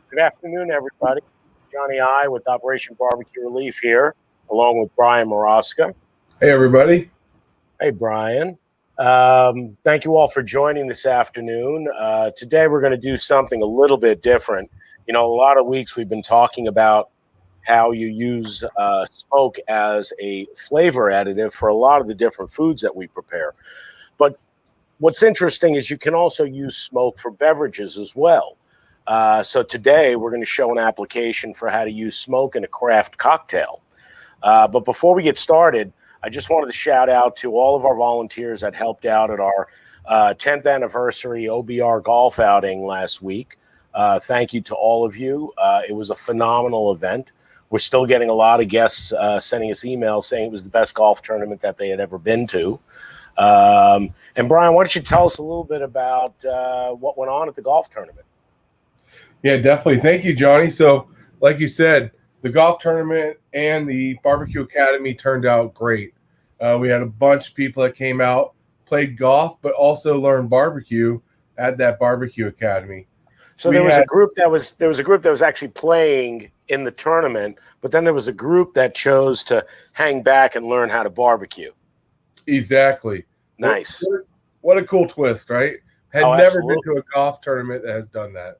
Good afternoon, everybody. Johnny I with Operation BBQ Relief here, along with Brian Moroska. Hey, everybody. Hey, Brian. Thank you all for joining this afternoon. Today, we're going to do something a little bit different. You know, a lot of weeks we've been talking about how you use smoke as a flavor additive for a lot of the different foods that we prepare. But what's interesting is you can also use smoke for beverages as well. So today we're going to show an application for how to use smoke in a craft cocktail. But before we get started, I just wanted to shout out to all of our volunteers that helped out at our 10th anniversary OBR golf outing last week. Thank you to all of you. It was a phenomenal event. We're still getting a lot of guests sending us emails saying it was the best golf tournament that they had ever been to. And Brian, why don't you tell us a little bit about what went on at the golf tournament? Yeah, definitely. Thank you, Johnny. So, like you said, the golf tournament and the Barbecue Academy turned out great. We had a bunch of people that came out, played golf, but also learned barbecue at that Barbecue Academy. So there was a group that was actually playing in the tournament, but then there was a group that chose to hang back and learn how to barbecue. Exactly. Nice. What a cool twist, right? Had never been to a golf tournament that has done that.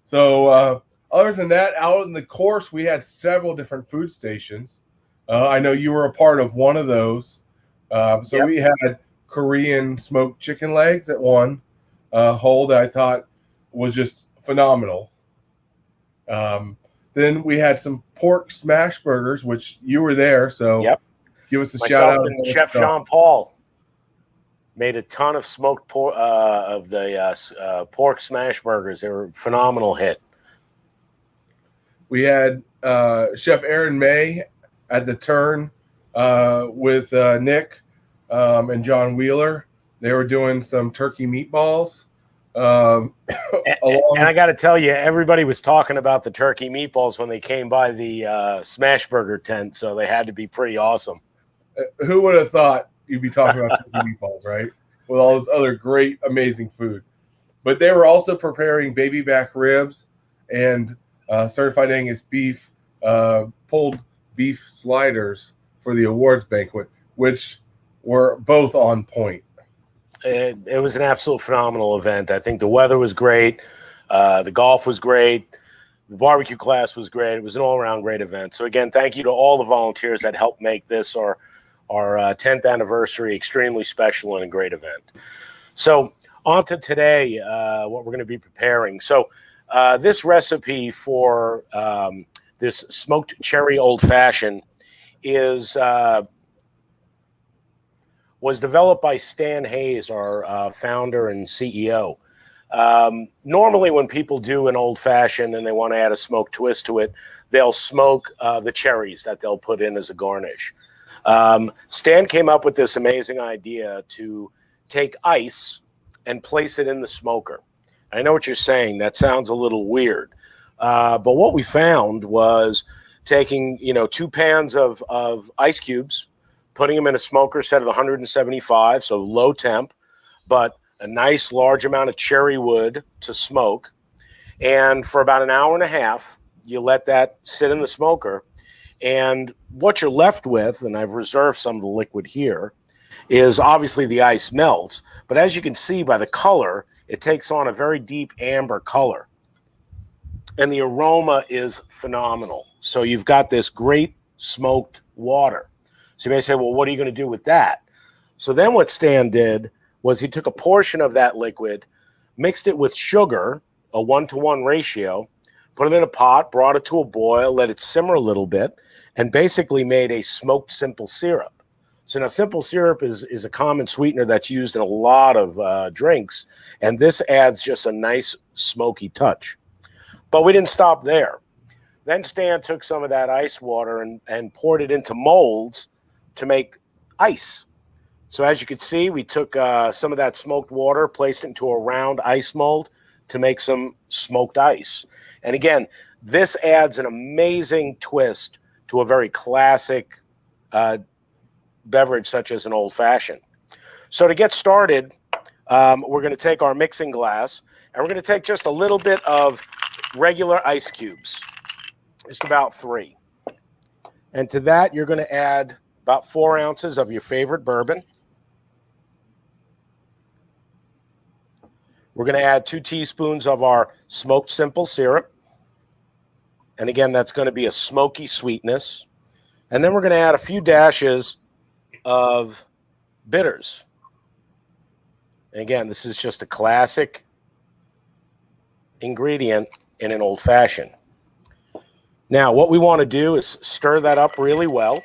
So other than that, out in the course, we had several different food stations. I know you were a part of one of those. Yep. We had Korean smoked chicken legs at one hole that I thought was just phenomenal. Then we had some pork smash burgers, which you were there. So yep. Give us a Myself shout out. And Chef Jean Paul made a ton of smoked pork pork smash burgers. They were a phenomenal hit. We had Chef Aaron May at the turn with Nick and John Wheeler. They were doing some turkey meatballs. And I got to tell you, everybody was talking about the turkey meatballs when they came by the smash burger tent, so they had to be pretty awesome. Who would have thought you'd be talking about turkey meatballs, right? With all this other great, amazing food. But they were also preparing baby back ribs and certified Angus beef, pulled beef sliders for the awards banquet, which were both on point. It was an absolute phenomenal event. I think the weather was great. The golf was great. The barbecue class was great. It was an all-around great event. So, again, thank you to all the volunteers that helped make this our 10th anniversary extremely special and a great event. So on to today, what we're going to be preparing. So this recipe for this smoked cherry old-fashioned was developed by Stan Hayes, our founder and CEO. Normally when people do an old-fashioned and they want to add a smoked twist to it, they'll smoke the cherries that they'll put in as a garnish. Stan came up with this amazing idea to take ice and place it in the smoker. I know what you're saying. That sounds a little weird. But what we found was taking, 2 pans of ice cubes, putting them in a smoker set of 175, so low temp, but a nice large amount of cherry wood to smoke. And for about an hour and a half, you let that sit in the smoker. And what you're left with, and I've reserved some of the liquid here, is obviously the ice melts. But as you can see by the color, it takes on a very deep amber color. And the aroma is phenomenal. So you've got this great smoked water. So you may say, well, what are you going to do with that? So then what Stan did was he took a portion of that liquid, mixed it with sugar, a 1-to-1 ratio, put it in a pot, brought it to a boil, let it simmer a little bit, and basically made a smoked simple syrup. So now simple syrup is a common sweetener that's used in a lot of drinks, and this adds just a nice smoky touch. But we didn't stop there. Then Stan took some of that ice water and poured it into molds to make ice. So as you can see, we took some of that smoked water, placed it into a round ice mold to make some smoked ice. And again, this adds an amazing twist to a very classic beverage such as an old-fashioned. So to get started, we're going to take our mixing glass, and we're going to take just a little bit of regular ice cubes, just about 3. And to that, you're going to add about 4 ounces of your favorite bourbon. We're going to add 2 teaspoons of our smoked simple syrup. And again, that's going to be a smoky sweetness. And then we're going to add a few dashes of bitters. And again, this is just a classic ingredient in an old fashioned. Now, what we want to do is stir that up really well.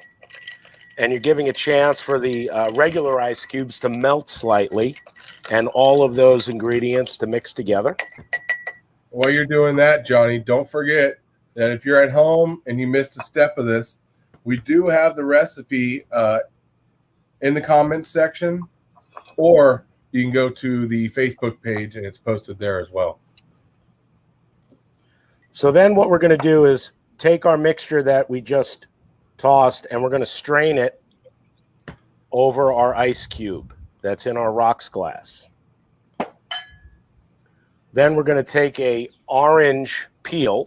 And you're giving a chance for the regular ice cubes to melt slightly and all of those ingredients to mix together. While you're doing that, Johnny, don't forget that if you're at home and you missed a step of this, we do have the recipe in the comments section, or you can go to the Facebook page and it's posted there as well. So then what we're going to do is take our mixture that we just tossed and we're going to strain it over our ice cube that's in our rocks glass. Then we're going to take a orange peel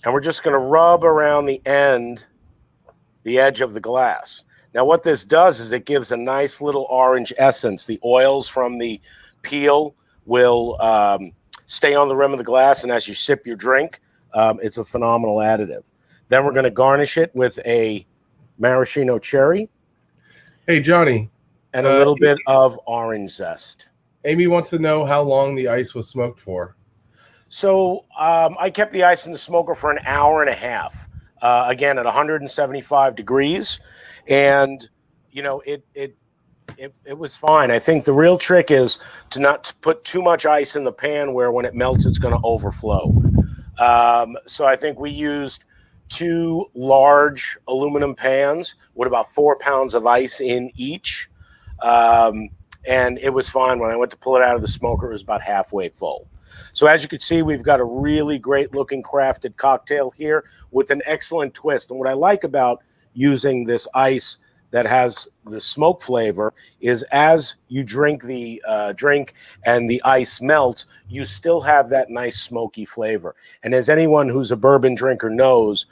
and we're just going to rub around the edge of the glass. Now what this does is it gives a nice little orange essence. The oils from the peel will stay on the rim of the glass, and as you sip your drink, it's a phenomenal additive. Then we're going to garnish it with a maraschino cherry. Hey, Johnny. And a little bit of orange zest. Amy wants to know how long the ice was smoked for. So I kept the ice in the smoker for an hour and a half, again at 175 degrees, and you know it was fine. I think the real trick is to not put too much ice in the pan where when it melts it's going to overflow. So I think we used 2 large aluminum pans with about 4 pounds of ice in each, and it was fine. When I went to pull it out of the smoker, it was about halfway full. So as you can see, we've got a really great looking crafted cocktail here with an excellent twist. And what I like about using this ice that has the smoke flavor is as you drink the drink and the ice melts, you still have that nice smoky flavor. And as anyone who's a bourbon drinker knows,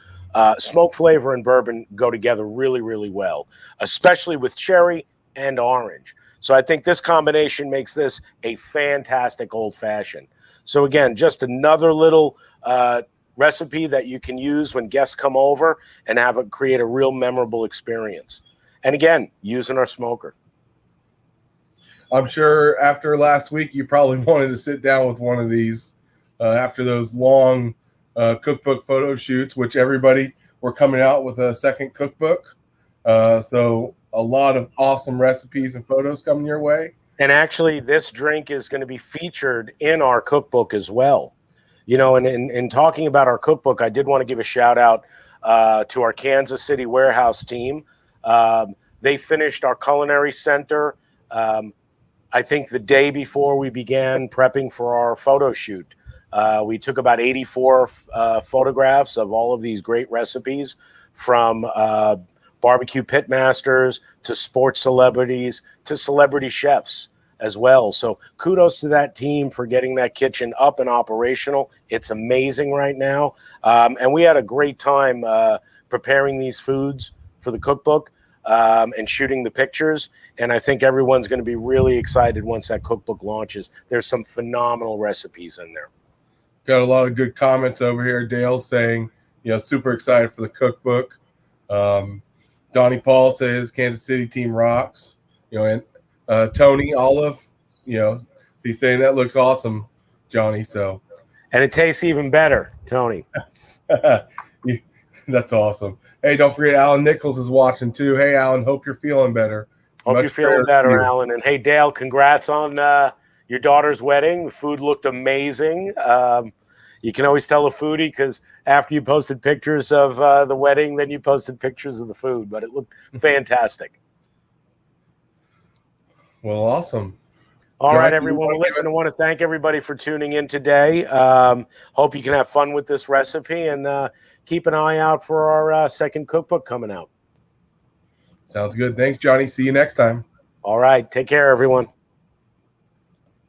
smoke flavor and bourbon go together really, really well, especially with cherry and orange. So I think this combination makes this a fantastic old fashioned. So again, just another little recipe that you can use when guests come over and create a real memorable experience. And again, using our smoker. I'm sure after last week, you probably wanted to sit down with one of these after those long cookbook photo shoots, which everybody were coming out with a second cookbook. So a lot of awesome recipes and photos coming your way. And actually, this drink is going to be featured in our cookbook as well. You know, and in talking about our cookbook, I did want to give a shout out to our Kansas City warehouse team. They finished our culinary center, I think, the day before we began prepping for our photo shoot. We took about 84 photographs of all of these great recipes, from barbecue pitmasters to sports celebrities to celebrity chefs as well. So kudos to that team for getting that kitchen up and operational. It's amazing right now. And we had a great time preparing these foods for the cookbook and shooting the pictures. And I think everyone's going to be really excited once that cookbook launches. There's some phenomenal recipes in there. Got a lot of good comments over here. Dale saying, super excited for the cookbook. Donnie Paul says Kansas City team rocks. And Tony Olive, he's saying that looks awesome, Johnny. So, and it tastes even better, Tony. That's awesome. Hey, don't forget Alan Nichols is watching too. Hey, Alan, hope you're feeling better. Hope you're feeling better, Alan. And hey, Dale, congrats on your daughter's wedding. The food looked amazing. You can always tell a foodie because after you posted pictures of the wedding, then you posted pictures of the food, but it looked fantastic. Well, awesome. All right, everyone. Well, listen, I want to thank everybody for tuning in today. Hope you can have fun with this recipe, and keep an eye out for our second cookbook coming out. Sounds good. Thanks, Johnny. See you next time. All right. Take care, everyone.